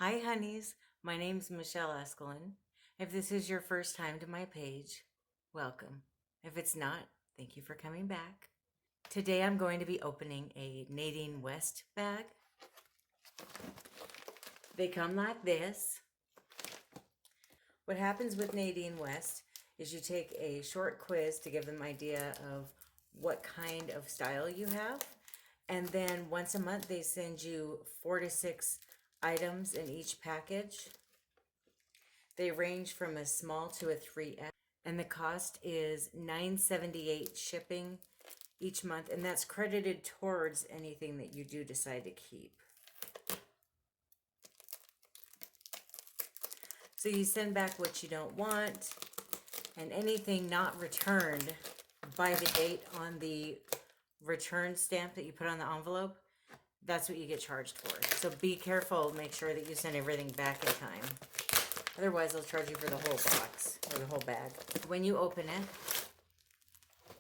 Hi honeys, my name's Michelle Eskelin. If this is your first time to my page, welcome. If it's not, thank you for coming back. Today I'm going to be opening a Nadine West bag. They come like this. What happens with Nadine West is you take a short quiz to give them an idea of what kind of style you have. And then once a month they send you 4 to 6 items in each package. They range from a small to a 3X, and the cost is $9.78 shipping each month, and that's credited towards anything that you do decide to keep. So you send back what you don't want, and anything not returned by the date on the return stamp that you put on the envelope, that's what you get charged for. So be careful, make sure that you send everything back in time. Otherwise, they'll charge you for the whole box or the whole bag. When you open it,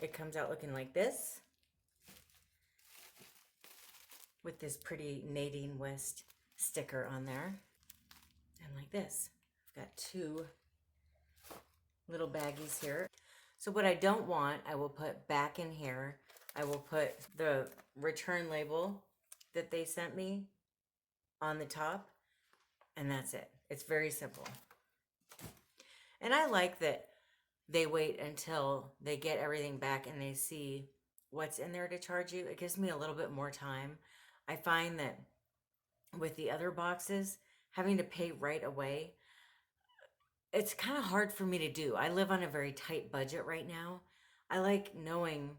it comes out looking like this, with this pretty Nadine West sticker on there. And like this. I've got 2 little baggies here. So what I don't want, I will put back in here. I will put the return label that they sent me on the top, and that's it. It's very simple. And I like that they wait until they get everything back and they see what's in there to charge you. It gives me a little bit more time. I find that with the other boxes, having to pay right away, it's kind of hard for me to do. I live on a very tight budget right now. I like knowing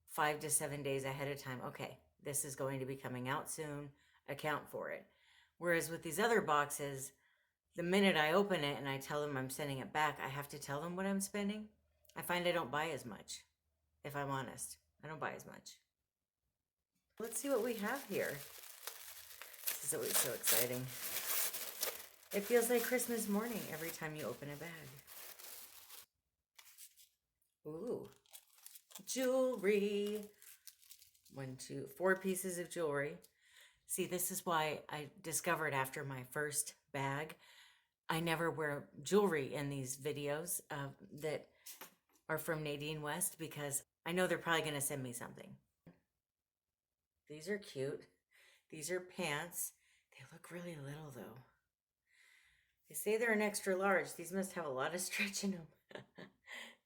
5 to 7 days ahead of time, okay, this is going to be coming out soon, account for it. Whereas with these other boxes, the minute I open it and I tell them I'm sending it back, I have to tell them what I'm spending. I find I don't buy as much, if I'm honest. I don't buy as much. Let's see what we have here. This is always so exciting. It feels like Christmas morning every time you open a bag. Ooh, jewelry. 1, 2, 4 pieces of jewelry. See, this is why I discovered after my first bag, I never wear jewelry in these videos that are from Nadine West, because I know they're probably going to send me something. These are cute. These are pants. They look really little though. They say they're an extra large. These must have a lot of stretch in them.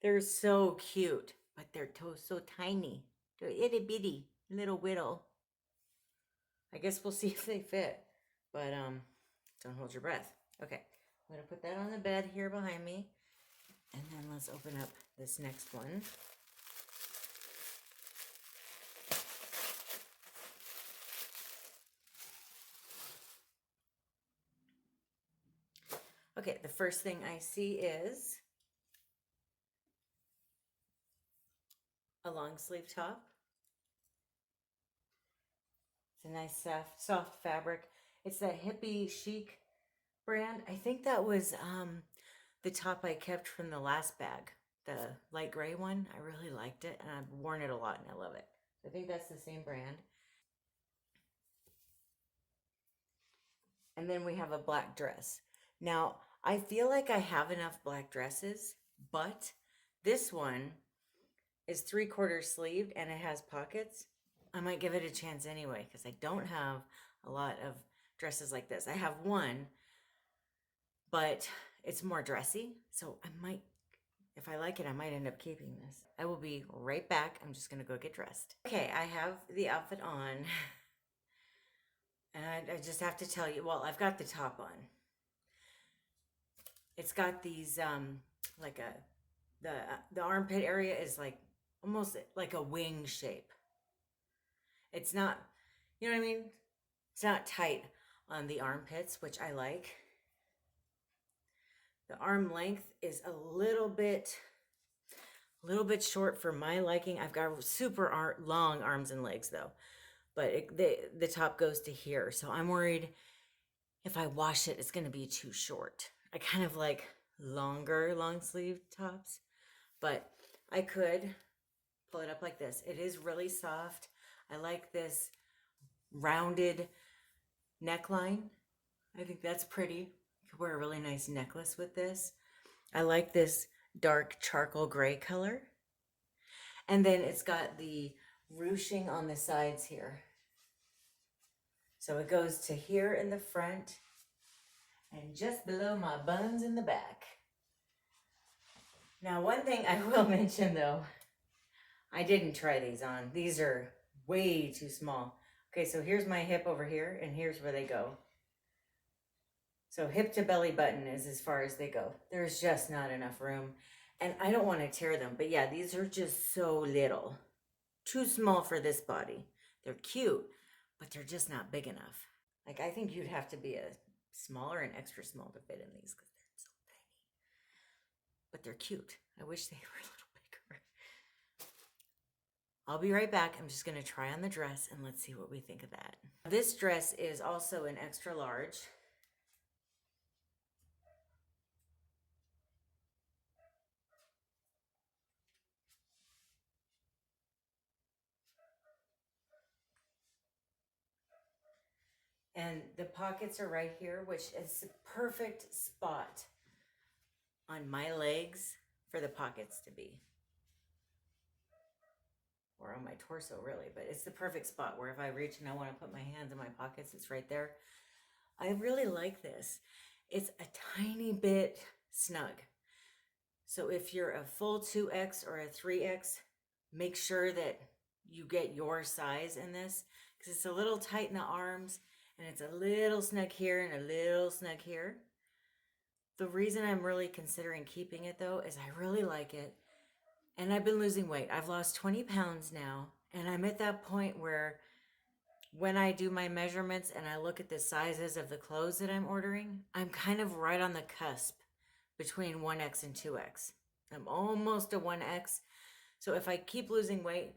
They're so cute, but they're so tiny. They're itty bitty, little whittle. I guess we'll see if they fit, but don't hold your breath. Okay, I'm gonna put that on the bed here behind me, and then let's open up this next one. Okay, the first thing I see is a long sleeve top. It's a nice soft fabric. It's that hippie chic brand. I think that was the top I kept from the last bag, the light gray one. I really liked it, and I've worn it a lot, and I love it. I think that's the same brand. And then we have a black dress. Now, I feel like I have enough black dresses, but this one is 3/4 sleeved and it has pockets. I might give it a chance anyway, because I don't have a lot of dresses like this. I have one, but it's more dressy. So I might, if I like it, I might end up keeping this. I will be right back. I'm just going to go get dressed. Okay, I have the outfit on. And I just have to tell you, well, I've got the top on. It's got these, like the armpit area is like almost like a wing shape. It's not, you know what I mean? It's not tight on the armpits, which I like. The arm length is a little bit short for my liking. I've got super long arms and legs though, but the top goes to here. So I'm worried if I wash it, it's going to be too short. I kind of like longer long sleeve tops, but I could pull it up like this. It is really soft. I like this rounded neckline. I think that's pretty. You could wear a really nice necklace with this. I like this dark charcoal gray color. And then it's got the ruching on the sides here. So it goes to here in the front and just below my buns in the back. Now, one thing I will mention though, I didn't try these on. These are way too small. Okay, so here's my hip over here, and here's where they go. So hip to belly button is as far as they go. There's just not enough room. And I don't want to tear them, but yeah, these are just so little. Too small for this body. They're cute, but they're just not big enough. Like, I think you'd have to be a smaller and extra small to fit in these because they're so tiny. But they're cute. I wish they were a little bigger. I'll be right back. I'm just going to try on the dress and let's see what we think of that. This dress is also an extra large. And the pockets are right here, which is the perfect spot on my legs for the pockets to be. Or on my torso, really. But it's the perfect spot where if I reach and I want to put my hands in my pockets, it's right there. I really like this. It's a tiny bit snug. So if you're a full 2X or a 3X, make sure that you get your size in this because it's a little tight in the arms and it's a little snug here and a little snug here. The reason I'm really considering keeping it though is I really like it and I've been losing weight. I've lost 20 pounds now and I'm at that point where when I do my measurements and I look at the sizes of the clothes that I'm ordering, I'm kind of right on the cusp between 1X and 2X. I'm almost a 1X. So if I keep losing weight,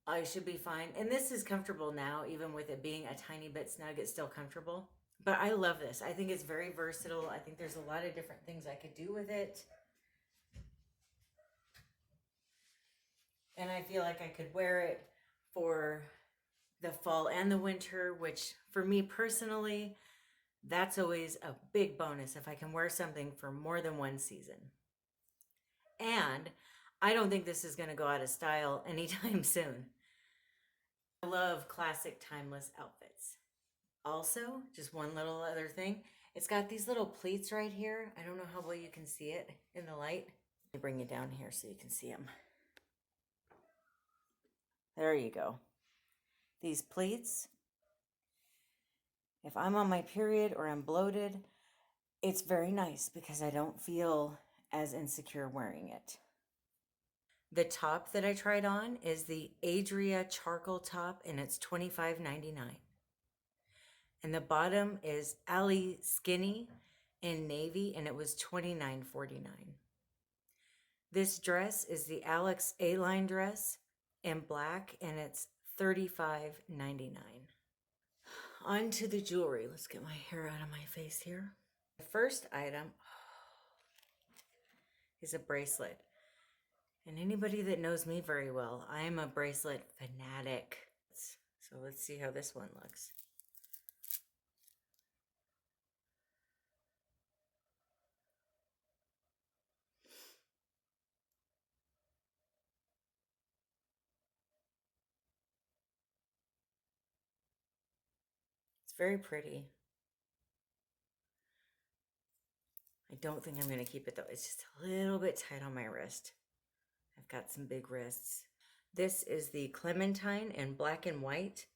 I should be fine. And this is comfortable now, even with it being a tiny bit snug, it's still comfortable. But I love this. I think it's very versatile. I think there's a lot of different things I could do with it. And I feel like I could wear it for the fall and the winter, which for me personally, that's always a big bonus if I can wear something for more than one season. And I don't think this is going to go out of style anytime soon. I love classic timeless outfits. Also, just one little other thing, it's got these little pleats right here. I don't know how well you can see it in the light. Let me bring you down here so you can see them. There you go. These pleats, if I'm on my period or I'm bloated, it's very nice because I don't feel as insecure wearing it. The top that I tried on is the Adria charcoal top and it's $25.99. And the bottom is Allie Skinny in navy and it was $29.49. This dress is the Alex A-line dress in black and it's $35.99. On to the jewelry. Let's get my hair out of my face here. The first item is a bracelet. And anybody that knows me very well, I am a bracelet fanatic. So let's see how this one looks. It's very pretty. I don't think I'm going to keep it though. It's just a little bit tight on my wrist. I've got some big wrists. This is the Clementine in black and white,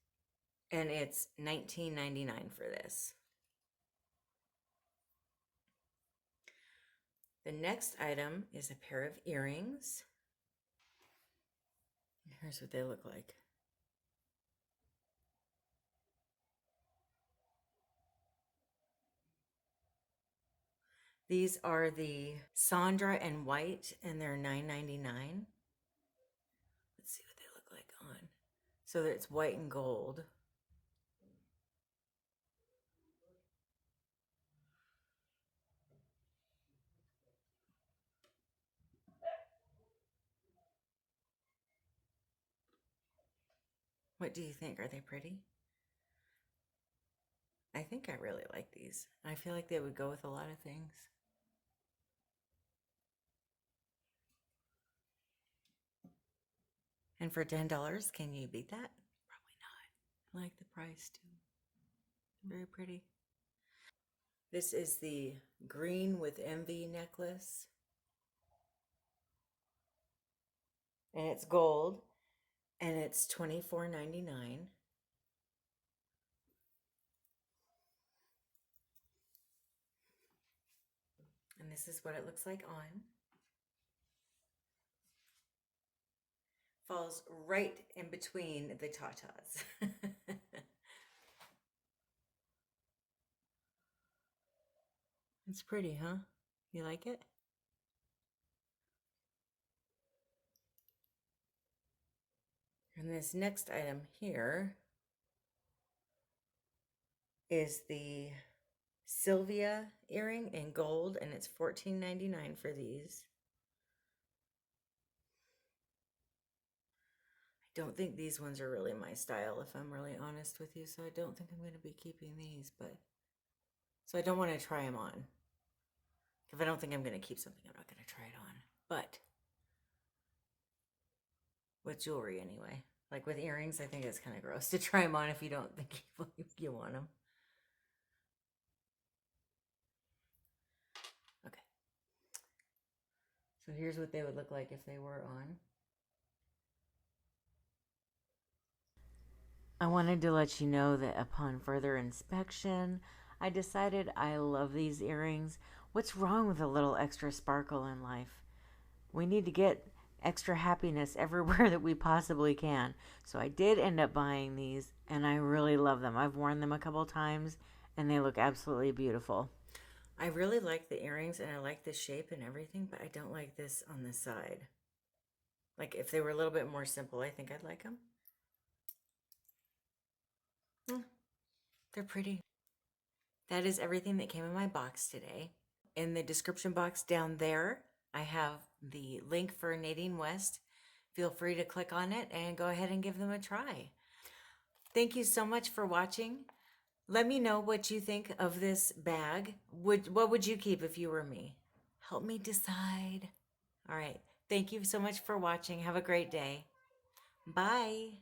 and it's $19.99 for this. The next item is a pair of earrings. Here's what they look like. These are the Sondra in white, and they're $9.99. Let's see what they look like on. So that it's white and gold. What do you think? Are they pretty? I think I really like these. I feel like they would go with a lot of things. And for $10, can you beat that? Probably not. I like the price too. Very pretty. This is the Green with Envy necklace. And it's gold. And it's $24.99. And this is what it looks like on. Falls right in between the tatas. It's pretty, huh? You like it? And this next item here is the Sylvia earring in gold, and it's $14.99 for these. I don't think these ones are really my style, if I'm really honest with you, so I don't think I'm going to be keeping these, but so I don't want to try them on. If I don't think I'm going to keep something, I'm not going to try it on. But with jewelry anyway. Like with earrings, I think it's kind of gross to try them on if you don't think you want them. Okay. So here's what they would look like if they were on. I wanted to let you know that upon further inspection, I decided I love these earrings. What's wrong with a little extra sparkle in life? We need to get extra happiness everywhere that we possibly can. So I did end up buying these, and I really love them. I've worn them a couple times, and they look absolutely beautiful. I really like the earrings, and I like the shape and everything, but I don't like this on the side. Like, if they were a little bit more simple, I think I'd like them. They're pretty. That is everything that came in my box today. In the description box down there, I have the link for Nadine West. Feel free to click on it and go ahead and give them a try. Thank you so much for watching. Let me know what you think of this bag. What would you keep if you were me? Help me decide. All right. Thank you so much for watching. Have a great day. Bye.